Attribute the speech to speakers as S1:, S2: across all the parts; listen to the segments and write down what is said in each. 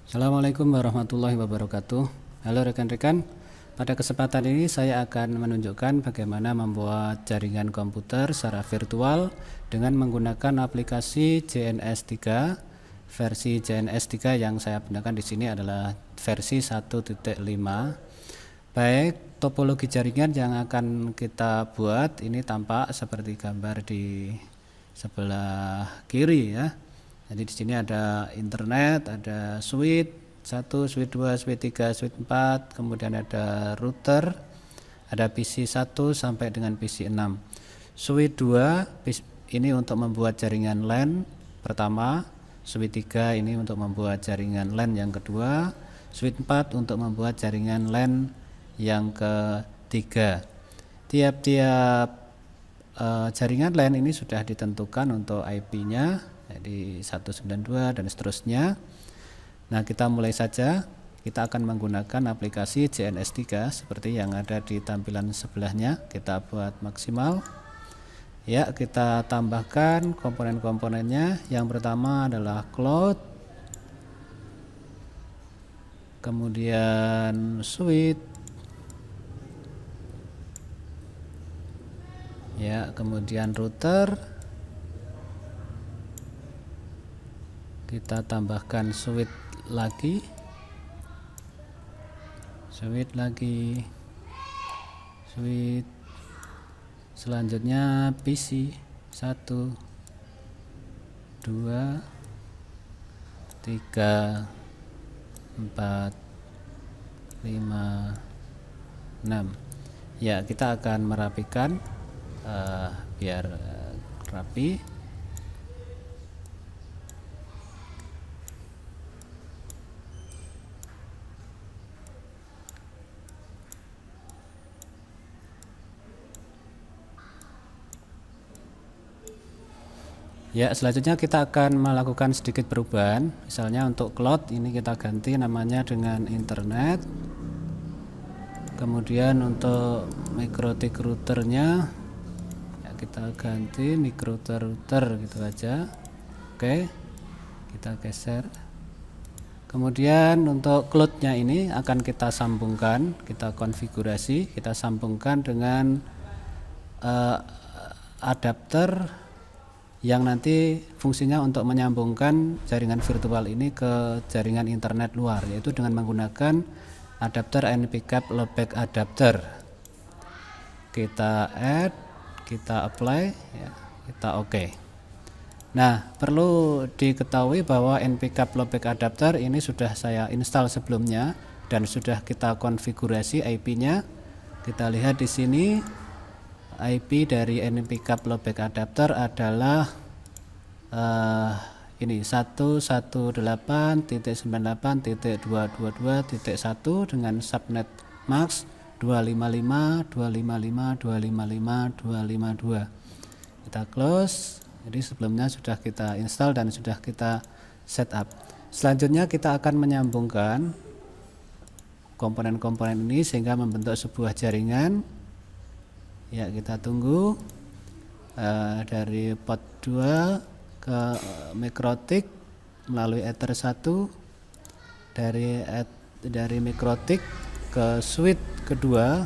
S1: Assalamualaikum warahmatullahi wabarakatuh. Halo rekan-rekan, pada kesempatan ini saya akan menunjukkan bagaimana membuat jaringan komputer secara virtual dengan menggunakan aplikasi JNS3. Versi JNS3 yang saya gunakan di sini adalah versi 1.5. Baik, topologi jaringan yang akan kita buat ini tampak seperti gambar di sebelah kiri ya. Jadi di sini ada internet, ada switch 1, switch 2, switch 3, switch 4, kemudian ada router, ada PC 1 sampai dengan PC 6. Switch 2 ini untuk membuat jaringan LAN pertama, switch 3 ini untuk membuat jaringan LAN yang kedua, switch 4 untuk membuat jaringan LAN yang ketiga. Tiap-tiap jaringan LAN ini sudah ditentukan untuk IP-nya, jadi 192 dan seterusnya. Nah, kita mulai saja. Kita akan menggunakan aplikasi JNS3 seperti yang ada di tampilan sebelahnya. Kita buat maksimal. Ya, kita tambahkan komponen-komponennya. Yang pertama adalah cloud, kemudian switch, ya, kemudian router. Kita tambahkan switch lagi, switch, selanjutnya PC 1, 2, 3, 4, 5, 6. Ya, kita akan merapikan biar rapi. Ya, selanjutnya kita akan melakukan sedikit perubahan. Misalnya untuk cloud ini kita ganti namanya dengan internet. Kemudian untuk mikrotik routernya ya, kita ganti mikrorouter gitu aja. Oke, kita geser. Kemudian untuk cloudnya ini akan kita sambungkan, kita konfigurasi, kita sambungkan dengan adapter yang nanti fungsinya untuk menyambungkan jaringan virtual ini ke jaringan internet luar, yaitu dengan menggunakan adapter NP-cap loopback adapter. Kita add, kita apply, ya, kita OK. Nah, perlu diketahui bahwa NP-cap loopback adapter ini sudah saya install sebelumnya dan sudah kita konfigurasi IP-nya. Kita lihat di sini. IP dari NP-cap loopback adapter adalah ini 118.98.222.1 dengan subnet max 255.255.255.252. Kita close. Jadi sebelumnya sudah kita install dan sudah kita setup. Selanjutnya kita akan menyambungkan komponen-komponen ini sehingga membentuk sebuah jaringan. Ya, kita tunggu dari port 2 ke mikrotik melalui ether 1, dari mikrotik ke switch kedua,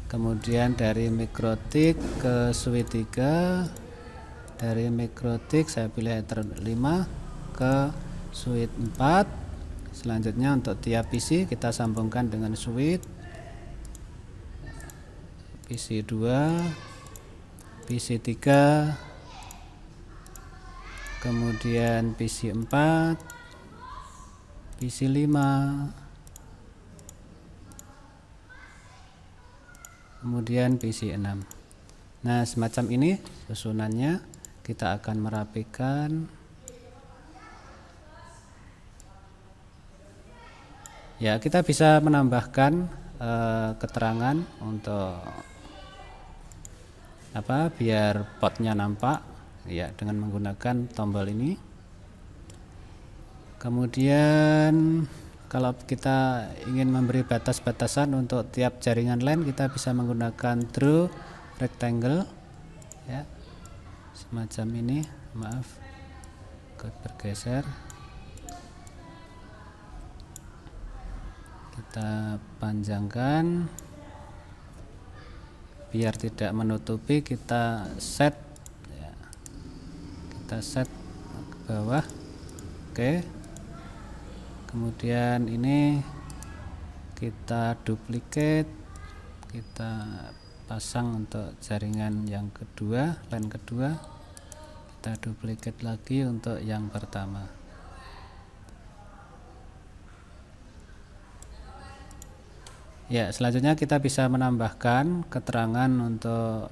S1: kemudian dari mikrotik ke switch 3, dari mikrotik saya pilih ether 5 ke switch 4. Selanjutnya untuk tiap PC kita sambungkan dengan switch PC 2, PC 3, kemudian PC 4, PC 5, kemudian PC 6. Nah, semacam ini susunannya. Kita akan merapikan. Ya, kita bisa menambahkan keterangan untuk biar potnya nampak ya dengan menggunakan tombol ini. Kemudian kalau kita ingin memberi batas-batasan untuk tiap jaringan LAN, kita bisa menggunakan draw rectangle ya, semacam ini. Maaf, bergeser. kita panjangkan biar tidak menutupi, kita set ya, kita set ke bawah. Oke, kemudian ini kita duplicate, kita pasang untuk jaringan yang kedua, line kedua, kita duplicate lagi untuk yang pertama. Ya, selanjutnya kita bisa menambahkan keterangan untuk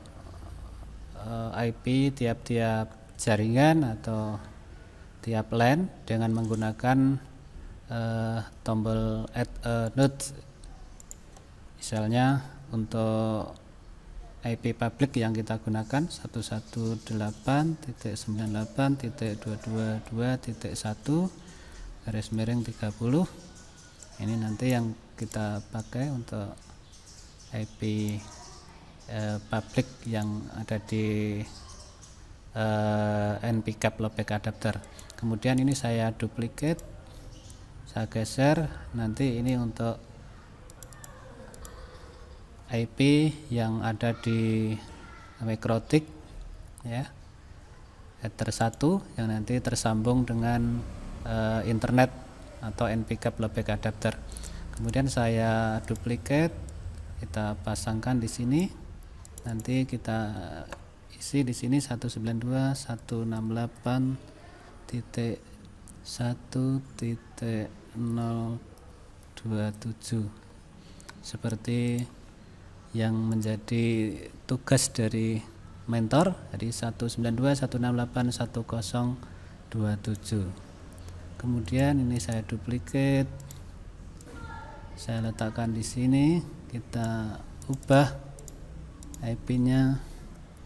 S1: IP tiap-tiap jaringan atau tiap LAN dengan menggunakan tombol add a node. Misalnya untuk IP public yang kita gunakan 118.222.1 ini nanti yang kita pakai untuk IP public yang ada di NP-cap loopback adapter. Kemudian ini saya duplicate, saya geser, nanti ini untuk IP yang ada di mikrotik ya, header 1 yang nanti tersambung dengan internet atau NP-cap loopback adapter. Kemudian saya duplicate, kita pasangkan di sini, nanti kita isi di sini 192.168.1.027 seperti yang menjadi tugas dari mentor, jadi 192.168.1027. Kemudian ini saya duplicate, saya letakkan di sini, kita ubah IP-nya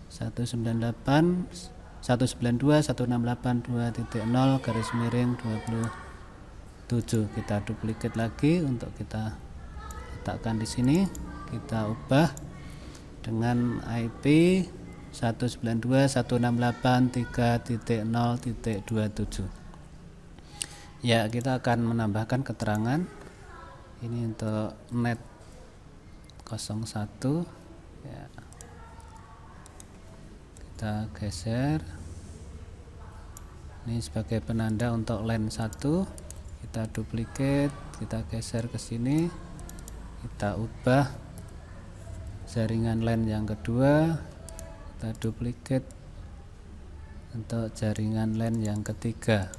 S1: 192.168.2.0/27. Kita duplicate lagi untuk kita letakkan di sini, kita ubah dengan IP 192.168.3.0.27. Ya, kita akan menambahkan keterangan ini untuk net 01 ya. Kita geser, ini sebagai penanda untuk LAN 1, kita duplicate, kita geser ke sini, kita ubah jaringan LAN yang kedua, kita duplicate untuk jaringan LAN yang ketiga.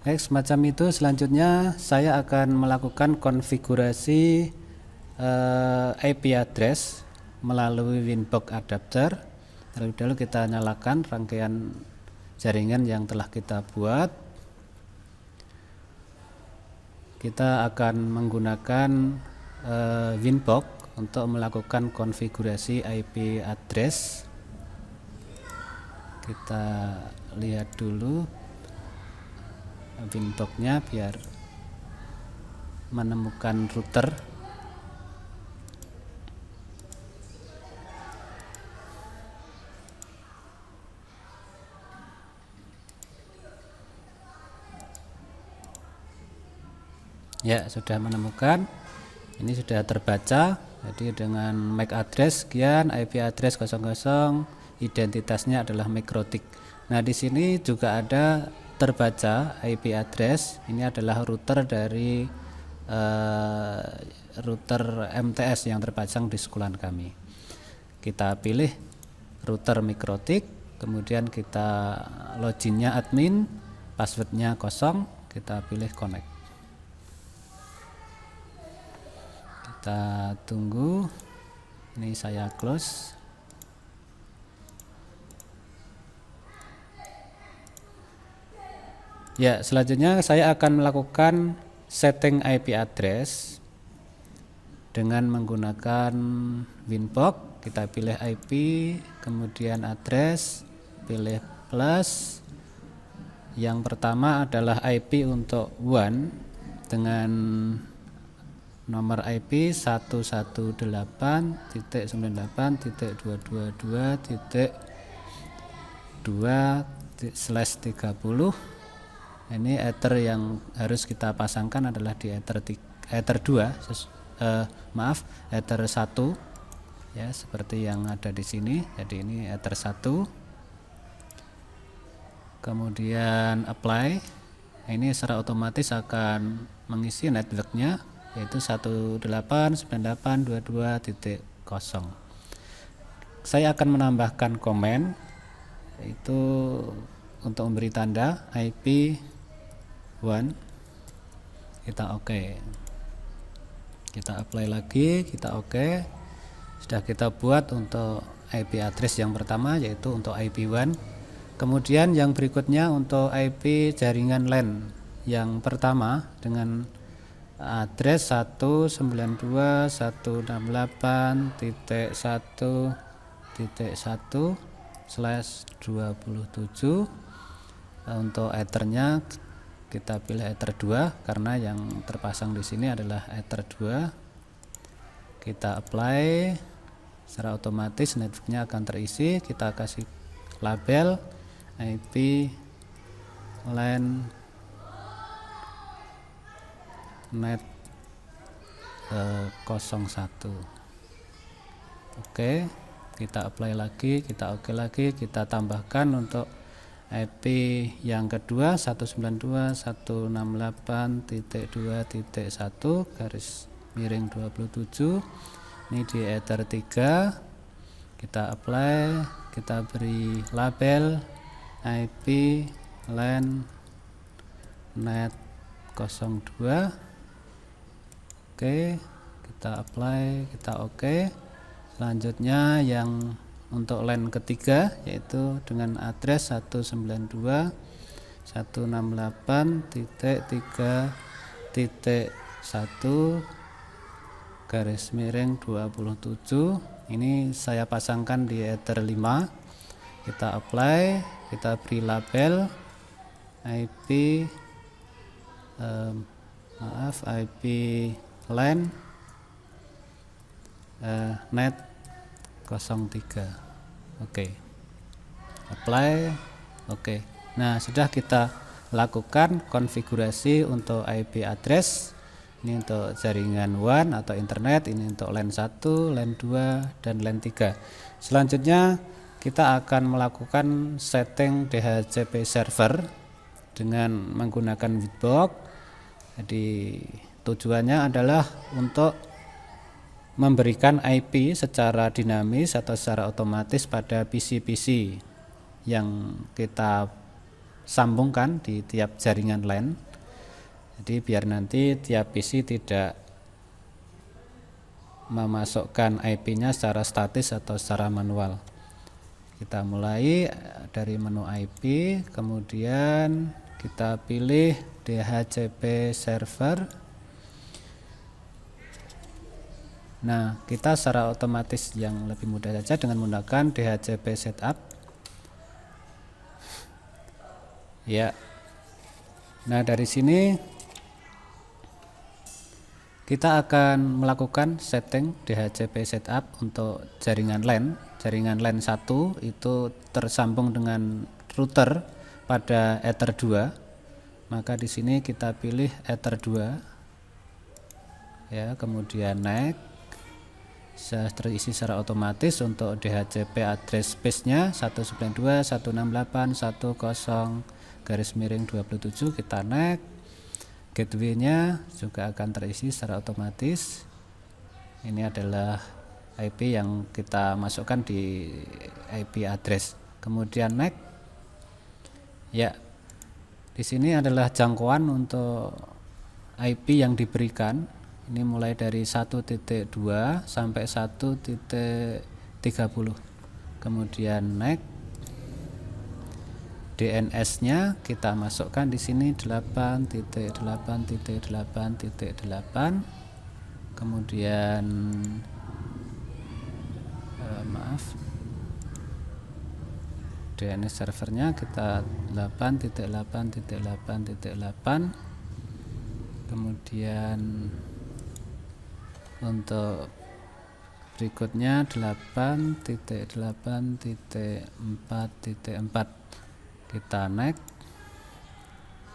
S1: Baik, semacam itu. Selanjutnya saya akan melakukan konfigurasi IP address melalui Winbox adapter. Terlebih dahulu kita nyalakan rangkaian jaringan yang telah kita buat. Kita akan menggunakan Winbox untuk melakukan konfigurasi IP address. Kita lihat dulu Winbox-nya biar menemukan router. Ya, sudah menemukan. Ini sudah terbaca. Jadi dengan MAC address sekian, IP address 00, identitasnya adalah mikrotik. Nah, di sini juga ada terbaca IP address. Ini adalah router dari router MTS yang terpasang di sekolahan kami. Kita pilih router mikrotik, kemudian kita loginnya admin, passwordnya kosong, kita pilih connect. Kita tunggu, ini saya close. Ya, selanjutnya saya akan melakukan setting IP address dengan menggunakan Winbox. Kita pilih IP, kemudian address, pilih plus. Yang pertama adalah IP untuk WAN dengan nomor IP 118.98.222.2/30. Ini ether yang harus kita pasangkan adalah di ether 2, ether 1 ya, seperti yang ada di sini. Jadi ini ether 1. Kemudian apply. Ini secara otomatis akan mengisi networknya, yaitu 18.98.22.0. Saya akan menambahkan komen, yaitu untuk memberi tanda IP 1. Kita oke. Kita apply lagi, kita oke. Sudah kita buat untuk IP address yang pertama, yaitu untuk IP 1. Kemudian yang berikutnya untuk IP jaringan LAN yang pertama dengan address 192.168.1.1/27. Untuk ethernya kita pilih ether 2 karena yang terpasang di sini adalah ether 2. Kita apply, secara otomatis networknya akan terisi. Kita kasih label IP LAN net 01. Oke, kita apply lagi, kita oke lagi, kita tambahkan untuk IP yang kedua 192.168.2.1/27. Ini di ether 3. Kita apply, kita beri label IP LAN net 02. Oke, kita apply, kita oke. Selanjutnya yang untuk LAN ketiga, yaitu dengan address 192.168.1/27. Ini saya pasangkan di ether 5. Kita apply, kita beri label IP IP LAN net 03. Oke. Apply. Oke. Nah, sudah kita lakukan konfigurasi untuk IP address. Ini untuk jaringan WAN atau internet, ini untuk LAN 1, LAN 2, dan LAN 3. Selanjutnya kita akan melakukan setting DHCP server dengan menggunakan Witbox. Jadi tujuannya adalah untuk memberikan IP secara dinamis atau secara otomatis pada PC-PC yang kita sambungkan di tiap jaringan LAN. Jadi biar nanti tiap PC tidak memasukkan IP-nya secara statis atau secara manual. Kita mulai dari menu IP, kemudian kita pilih DHCP server. Nah, kita secara otomatis yang lebih mudah saja dengan menggunakan DHCP setup. Ya. Nah, dari sini kita akan melakukan setting DHCP setup untuk jaringan LAN. Jaringan LAN 1 itu tersambung dengan router pada ether 2. Maka di sini kita pilih ether 2. Ya, kemudian next. Terisi secara otomatis untuk DHCP address space-nya 192.168.10/27. Kita next. Gateway-nya juga akan terisi secara otomatis. Ini adalah IP yang kita masukkan di IP address. Kemudian next. Ya. Di sini adalah jangkauan untuk IP yang diberikan. Ini mulai dari 1.2 sampai 1.30. Kemudian next. DNS-nya kita masukkan di sini 8.8.8.8. Kemudian DNS servernya kita 8.8.8.8. Kemudian untuk berikutnya 8.8.4.4. Kita next.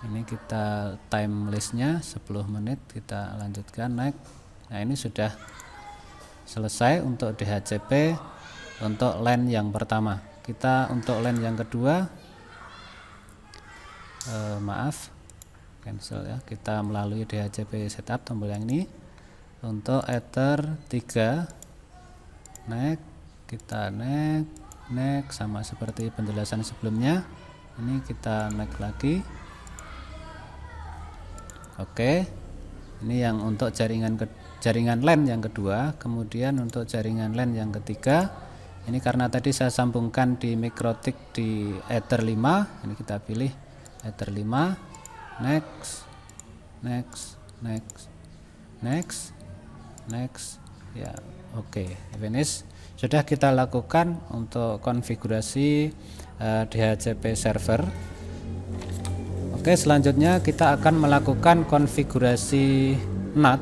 S1: Ini kita time listnya 10 menit, kita lanjutkan next. Nah, ini sudah selesai untuk DHCP untuk LAN yang pertama. Kita untuk LAN yang kedua, maaf, cancel ya, kita melalui DHCP setup tombol yang ini. Untuk Ether 3 next, kita next sama seperti penjelasan sebelumnya. Ini kita next lagi. Oke, ini yang untuk jaringan LAN yang kedua. Kemudian untuk jaringan LAN yang ketiga, ini karena tadi saya sambungkan di MikroTik di Ether 5, ini kita pilih Ether 5, next, ya, oke, finish. Sudah kita lakukan untuk konfigurasi DHCP server. Oke, selanjutnya kita akan melakukan konfigurasi NAT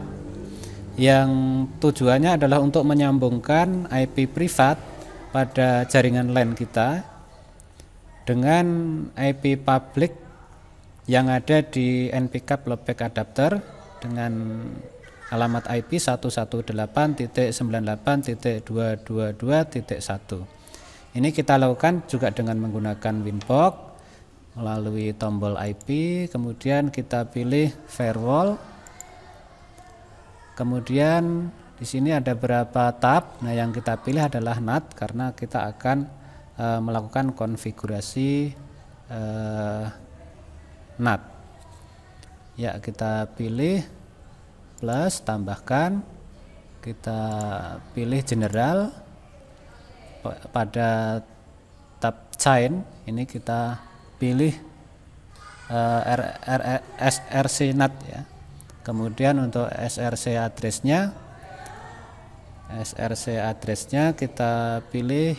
S1: yang tujuannya adalah untuk menyambungkan IP privat pada jaringan LAN kita dengan IP public yang ada di NPCAP loopback adapter dengan alamat IP 118.98.222.1. Ini kita lakukan juga dengan menggunakan Winbox melalui tombol IP, kemudian kita pilih firewall. Kemudian di sini ada beberapa tab. Nah, yang kita pilih adalah NAT karena kita akan melakukan konfigurasi NAT. Ya, kita pilih plus, tambahkan, kita pilih general. Pada tab chain ini kita pilih SRC NAT ya. Kemudian untuk SRC address-nya kita pilih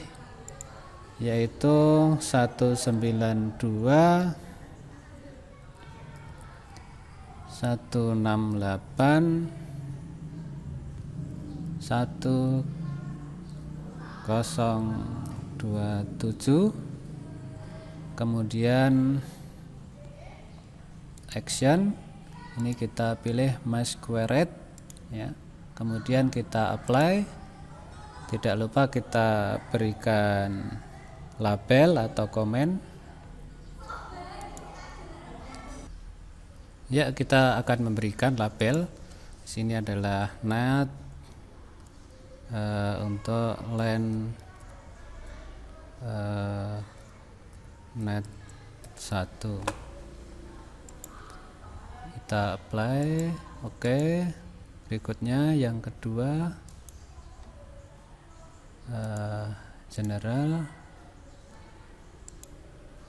S1: yaitu 168.1.027. Kemudian action ini kita pilih masquerade ya. Kemudian kita apply. Tidak lupa kita berikan label atau komen. Ya, kita akan memberikan label. Sini adalah NAT untuk LAN NAT 1. Kita apply. Oke. Berikutnya yang kedua general.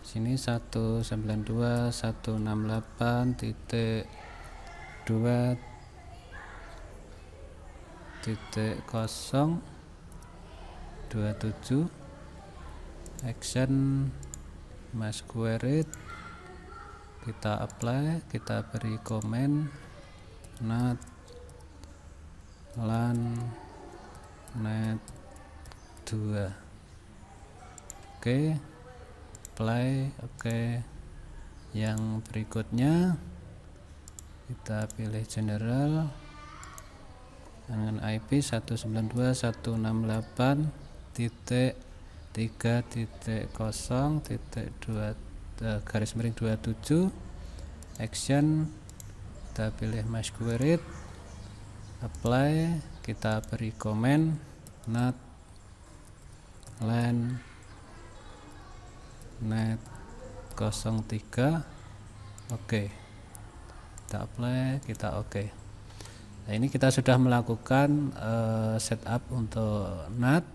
S1: Sini 192.168.0.27 action masquerade. Kita apply, kita beri komen NAT LAN NAT 2. Oke, apply. Oke, yang berikutnya kita pilih general dengan IP 192.168.3.0.2 action, kita pilih masquerade, apply, kita beri komen NAT LAN NAT 03. Oke, kita apply, kita oke. Nah, ini kita sudah melakukan setup untuk NAT.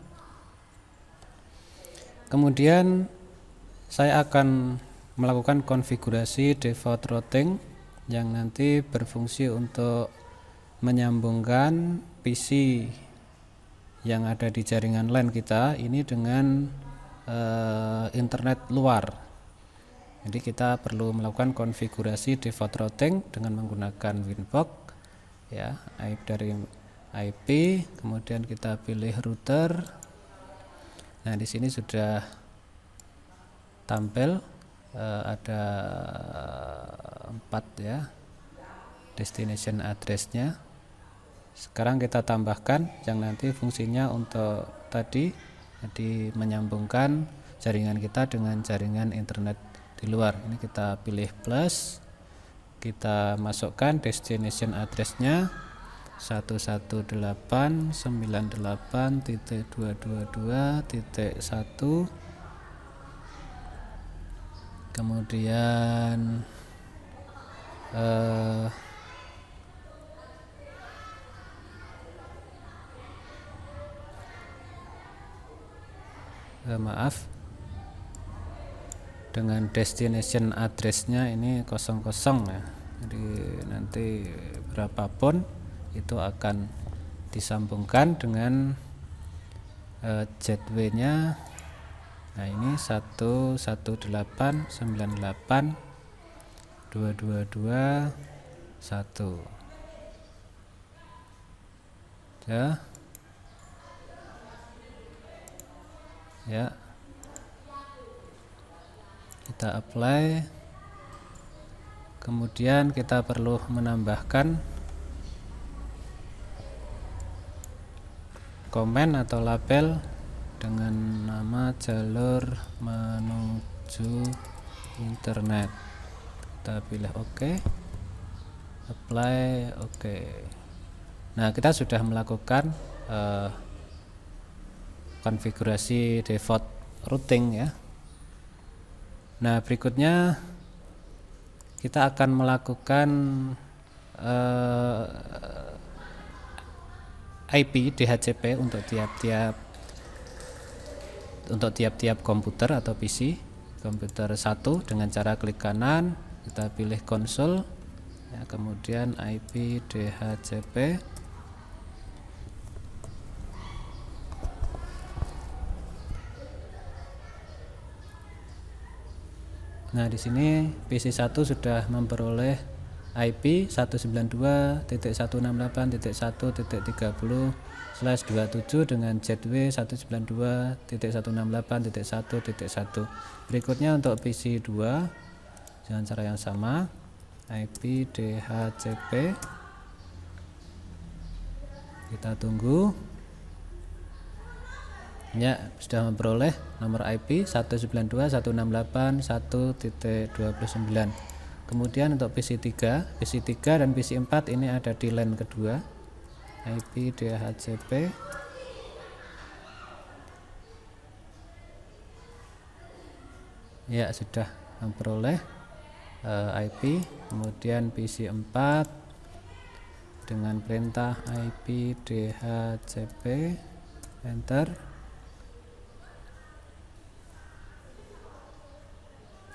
S1: Kemudian saya akan melakukan konfigurasi default routing yang nanti berfungsi untuk menyambungkan PC yang ada di jaringan LAN kita ini dengan internet luar. Jadi kita perlu melakukan konfigurasi default routing dengan menggunakan Winbox ya, dari IP, kemudian kita pilih router. Nah, di sini sudah tampil ada 4 ya, destination address-nya. Sekarang kita tambahkan yang nanti fungsinya untuk tadi, jadi menyambungkan jaringan kita dengan jaringan internet di luar. Ini kita pilih plus, kita masukkan destination address-nya 118.222.1, kemudian maaf, dengan destination address-nya ini 00 ya. Jadi nanti berapapun itu akan disambungkan dengan gateway-nya. Nah, ini 118.222.1 ya. Ya, kita apply, kemudian kita perlu menambahkan komen atau label dengan nama jalur menuju internet. Kita pilih OK, apply, OK. Nah, kita sudah melakukan konfigurasi default routing ya. Nah, berikutnya kita akan melakukan IP DHCP untuk tiap-tiap komputer atau PC. Komputer 1 dengan cara klik kanan, kita pilih konsol ya, kemudian IP DHCP. Nah, di sini PC1 sudah memperoleh IP 192.168.1.30/27 dengan gateway 192.168.1.1. Berikutnya untuk PC2 dengan cara yang sama, IP DHCP. Kita tunggu. Ya, sudah memperoleh nomor IP 192.168.1.29. Kemudian untuk PC3 dan PC4 ini ada di LAN kedua, IP DHCP. Ya, sudah memperoleh IP. Kemudian PC4 dengan perintah IP DHCP, enter.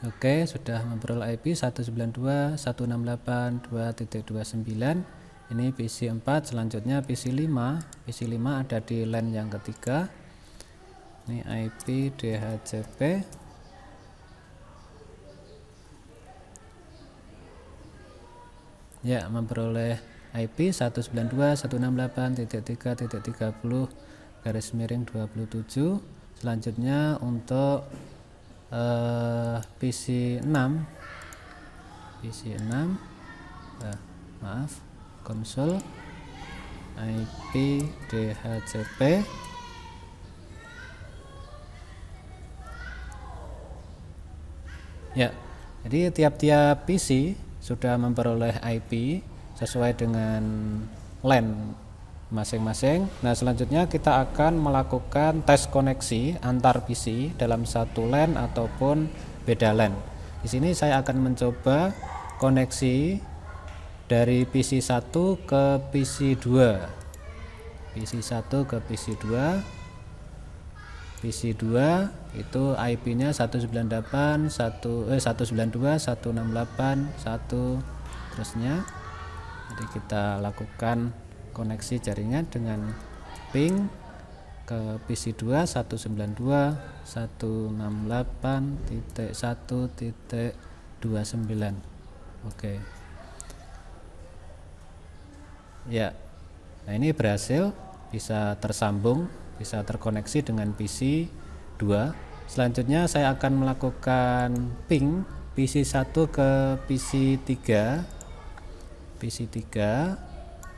S1: Oke, sudah memperoleh IP 192.168.2.29. Ini PC4, selanjutnya PC5. PC5 ada di LAN yang ketiga. Ini IP DHCP. Ya, memperoleh IP 192.168.3.30/27. Selanjutnya untuk PC6 maaf, konsol IP DHCP. Ya, jadi tiap-tiap PC sudah memperoleh IP sesuai dengan LAN masing-masing. Nah, selanjutnya kita akan melakukan tes koneksi antar PC dalam satu LAN ataupun beda LAN. Di sini saya akan mencoba koneksi dari PC1 ke PC2. PC1 ke PC2. PC2 itu IP-nya 192.168.1 terusnya. Jadi kita lakukan koneksi jaringan dengan ping ke PC2 192.168.1.29. Oke. Ya. Nah, ini berhasil, bisa tersambung, bisa terkoneksi dengan PC2. Selanjutnya saya akan melakukan ping PC1 ke PC3,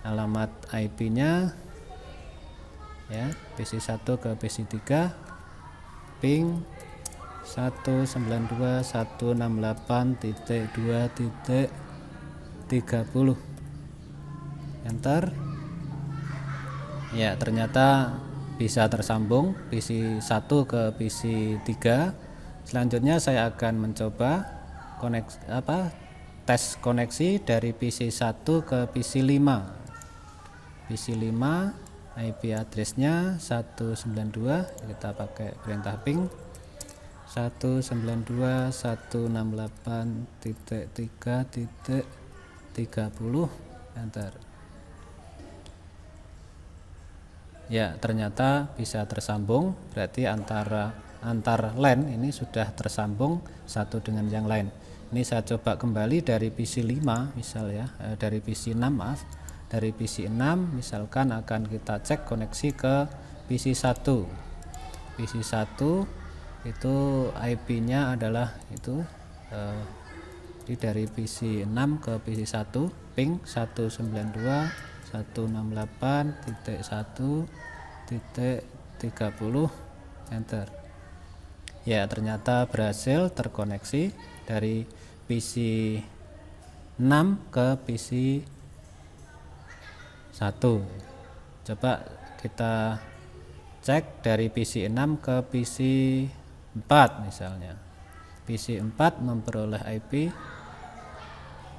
S1: alamat IP-nya ya, PC1 ke PC3 ping 192.168.2.30, enter. Ya, ternyata bisa tersambung PC1 ke PC3. Selanjutnya saya akan mencoba tes koneksi dari PC1 ke PC5. PC5 IP address-nya 192, kita pakai perintah ping 192.168.3.30, enter. Ya, ternyata bisa tersambung, berarti antar LAN ini sudah tersambung satu dengan yang lain. Ini saya coba kembali dari PC5 misal ya, dari PC6 maaf. Dari PC6 misalkan akan kita cek koneksi ke PC1. PC1 itu IP-nya adalah itu dari PC6 ke PC1 ping 192.168.1.30, enter. Ya, ternyata berhasil terkoneksi dari PC6 ke PC1. Coba kita cek dari PC6 ke PC4 misalnya. PC4 memperoleh IP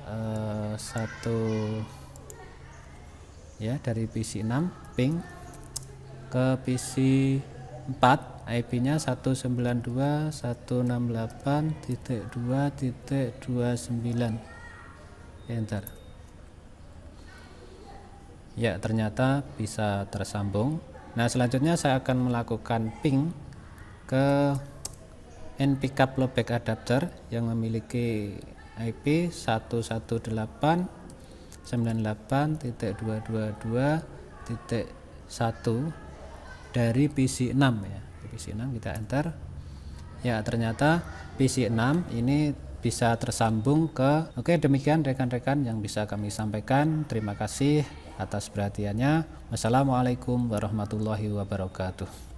S1: 1 ya, dari PC6 ping ke PC4 IP-nya 192.168.2.29, enter. Ya, ternyata bisa tersambung. Nah, selanjutnya saya akan melakukan ping ke npcap loopback adapter yang memiliki IP 118.98.222.1 dari PC6 ya. Di PC6 kita enter. Ya, ternyata PC6 ini bisa tersambung ke. Oke, demikian rekan-rekan yang bisa kami sampaikan. Terima kasih atas perhatiannya. Wassalamualaikum warahmatullahi wabarakatuh.